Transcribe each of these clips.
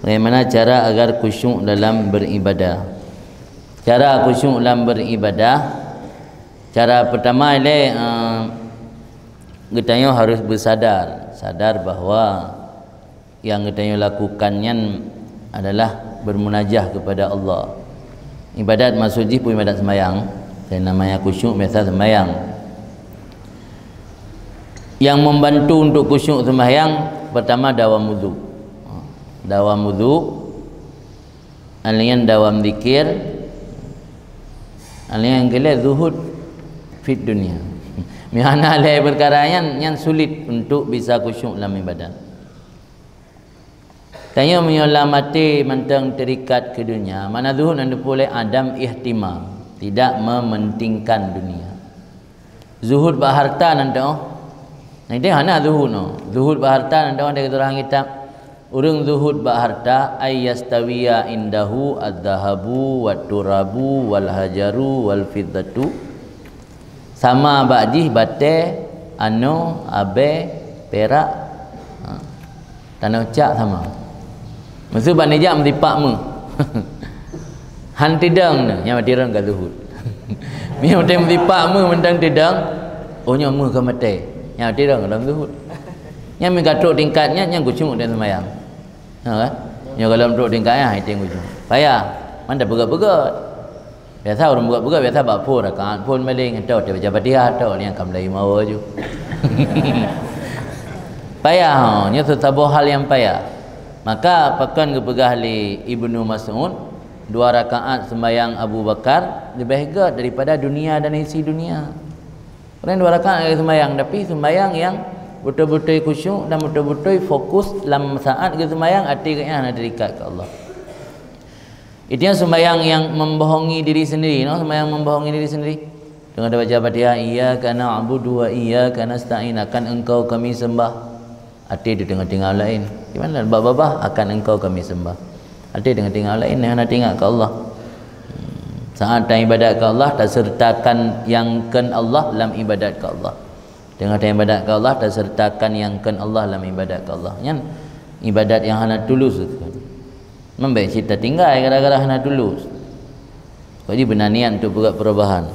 Bagaimana cara agar khusyuk dalam beribadah? Cara khusyuk dalam beribadah, cara pertama ialah kita harus sadar bahawa yang kita lakukannya adalah bermunajah kepada Allah. Ibadat maksudnya pun ibadat sembahyang, dan namanya khusyuk biasa sembahyang. Yang membantu untuk khusyuk sembahyang pertama dawam wudu. Dawam wudu, alian dawam zikir, alian gila zuhud fit dunia. Mana ada perkara yang sulit untuk bisa khusyuk dalam ibadah. Tanya menyolah mati mentang terikat ke dunia. Mana zuhud anda boleh adam ihtimam, tidak mementingkan dunia. Zuhud berharta nanti nanti mana zuhud zuhud berharta nanti ada keterangan kitab. Urang zuhud berharta ayyastawiya indahu adz-dzahabu wat-turabu wal-hajaru wal-fiddatu, sama ba'dih bate abe perak tanah cak sama. Maksud banijak metipak mu. Han tidang ni yang dirang ka zuhud. Mi mate metipak mu mentang tidang, ohnya mu ke mate. Yang tidang dalam zuhud. Yang menggatuk tingkatnya yang khusyuk dan sembahyang. Ha kan? Yang kalau duduk tingkatnya itu yang khusyuk. Payah, mana begat-begat. Biasa orang begat-begat biasa bapur rakaat pun maling atau dia baca Fatihah atau yang kam lai mau je. Payah, nya sesuatu hal yang payah. Maka pakan kepegah li Ibnu Mas'ud 2 rakaat sembahyang Abu Bakar lebih hebat daripada dunia dan isi dunia. Kerana 2 rakaat sembahyang, tapi sembahyang yang betul-betul khusyuk dan betul-betul fokus dalam saat kita sembahyang, artinya nak dekat ke Allah. Itu yang sembahyang yang membohongi diri sendiri, sembahyang membohongi diri sendiri. Dengan baca Fatihah, iyyaka na'budu wa iyyaka nasta'in, akan engkau kami sembah. Arti di tengah-tengah lain. Di mana babah akan engkau kami sembah. Arti tengah-tengah lain yang nak ingat ke Allah. Saat ibadat ke Allah, tak sertakan yang ken Allah dalam ibadat ke Allah. Dengan ibadat ke Allah, tak sertakan yang ken Allah dalam ibadat ke Allah. Yang ibadat yang hana tulus itu. Membaik kita tinggal gara-gara hana tulus. Jadi benar niat untuk buat perubahan.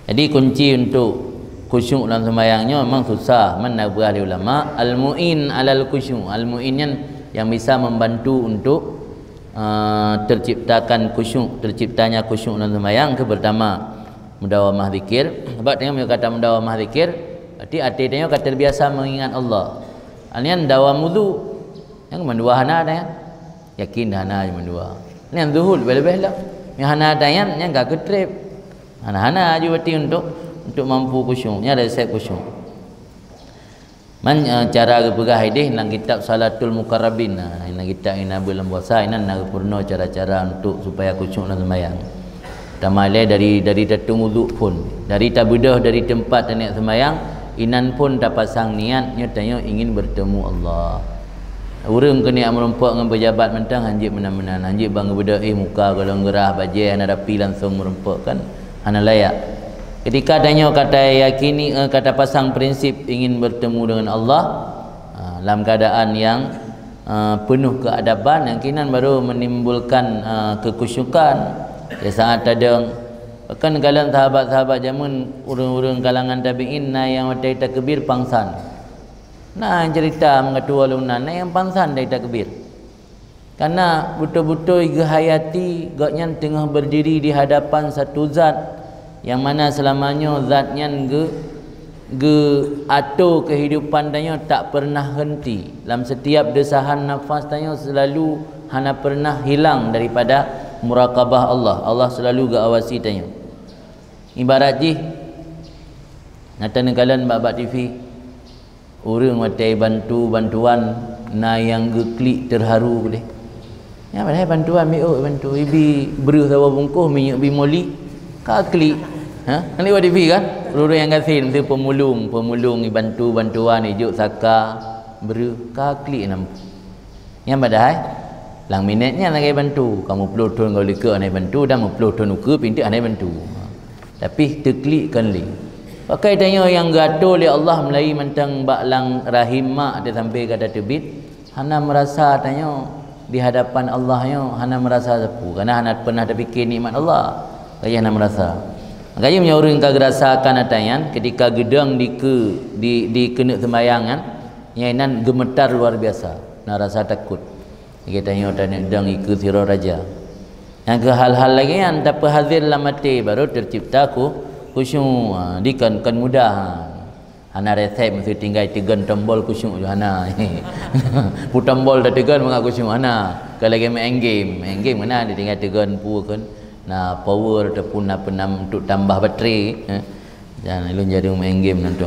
Jadi kunci untuk khusyuk dalam sembahyangnya memang susah. Mana berahli ulama al-mu'in alal khusyuk. Al-mu'in yang bisa membantu untuk terciptakan khusyuk, terciptanya khusyuk dalam sembahyang. Pertama, mudawamah zikir. Sebab tengok kata mudawamah zikir, berarti artinya kata terbiasa mengingat Allah. Alian dawam wudu. Yang mendua hana ada ya. Yakin hana je mendua. Alian zuhud lebih-lebih lah. Yang hana ada yang enggak ketrip. Hana-hana je berarti untuk mampu khusyuk. Nya ada set khusyuk. Cara berpegah hadis dalam kitab Salatul Muqarrabin. Dalam kitab ini bulan puasa ini nak purna cara-cara untuk supaya khusyuk dalam sembahyang. Pertama dari datung wuduk pun, dari tabudah dari tempat niat sembahyang, inan pun dah pasang niatnya tanya ingin bertemu Allah. Urang kena merompak dengan pejabat mentang hanjib menan-menan, hanjib bang budak muka kalau gerah bajai ana rapi langsung merompak kan ana layak. Ketika tanya kata yakini, kata pasang prinsip ingin bertemu dengan Allah dalam keadaan yang penuh keadaban, yang kinan baru menimbulkan kekhusyukan. Ya saat ada bahkan kalangan sahabat-sahabat zaman urang-urang kalangan tabi'in yang ada takbir pangsan. Nah cerita mengatua lunan yang pangsan dari takbir. Karena betul-betul gehayati gaknya tengah berdiri di hadapan satu zat yang mana selamanya zatnya ge atur kehidupan tanya tak pernah henti. Dalam setiap desahan nafas tanya selalu hana pernah hilang daripada muraqabah Allah. Allah selalu awasi tanya. Ibarat je nata nekalan bab TV orang matai bantuan yang klik terharu boleh. Ya padahal bantuan bantu ibi beruh sawa bungkuh minyak bi moli ka klik. Ha ni TV kan? Orang yang kasih tu pemulung bantuan ijuk saka beruh ka klik nampak. Yang padahal lang minitnya lagi bantu kamu perlu tun kau lika anai bantu dan perlu tun ukur pintu anai bantu. Tapi terklikkan link. Pakai tanya yang gaduh oleh Allah melalui mentang baklang rahim mak dia sampai kata terbit. Hana merasa tanya di hadapan Allah nya hana merasa sepu karena hana pernah terfikir nikmat Allah kaya hana merasa kaya menyorong ka gerasakan atayan ketika gedang di kena sembayangan nyainan gemetar luar biasa na rasa takut kita tanya gedang iku sira raja yang ke hal-hal lagi yang tak hadir dalam hati baru tercipta khusyuk dikan kan mudah hana resep mesti tinggal tegan tombol khusyuk hana pu tombol dah tegan mengaku khusyuk hana kalau lagi main game mana dia tinggal tegan pu kan nah power ataupun apa nam untuk tambah bateri jangan lu jadi main game nanti